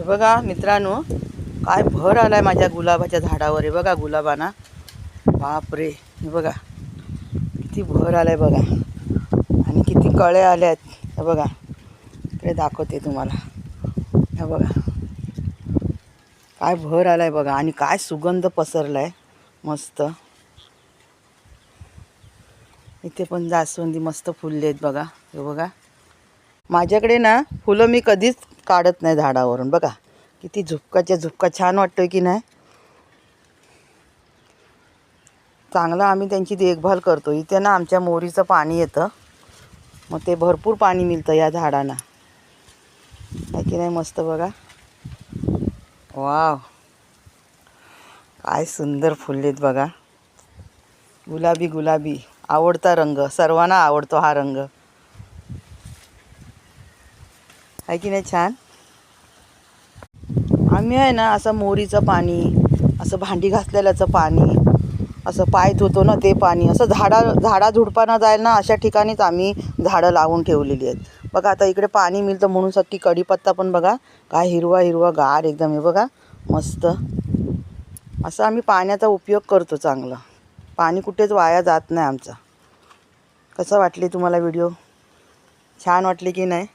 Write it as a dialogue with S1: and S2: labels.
S1: बघा मित्रांनो, काय भर आलाय माझ्या गुलाबाच्या झाडावर. हे बघा गुलाबाना, बापरे. हे बघा किती भर आलाय बघा, आणि किती कळे आल्यात. हे बघा इकडे दाखवते तुम्हाला. हे बघा काय भर आलाय बघा, आणि काय सुगंध पसरलाय मस्त. इथे पण जास्वंदी मस्त फुलले आहेत बघा. हे बघा माझ्याकडे ना फुलं मी कधीच काढत नाही झाडावरून. बघा किती झुपकाच्या झुपका छान वाटतोय की नाही. चांगलं आम्ही त्यांची देखभाल करतो. इथे ना आमच्या मोरीचं पाणी येतं, मग ते भरपूर पाणी मिळतं या झाडांना, आहे की नाही. मस्त बघा, वाव काय सुंदर फुललेत बघा. गुलाबी गुलाबी आवडता रंग, सर्वांना आवडतो हा रंग, आहे की नाही छान. आम्ही आहे ना असं मोरीचं पाणी, असं भांडी घासलेल्याचं पाणी, असं पाय धुतो ना ते पाणी, असं झाडाझुडपांना जायला ना अशा ठिकाणीच आम्ही झाडं लावून ठेवलेली आहेत. बघा आता इकडे पाणी मिळतं म्हणून साठी कढीपत्ता पण बघा काय हिरवा हिरवा गार एकदम. हे बघा मस्त. असं आम्ही पाण्याचा उपयोग करतो चांगला. पाणी कुठेच वाया जात नाही आमचं. कसं वाटले तुम्हाला व्हिडिओ? छान वाटले की नाही?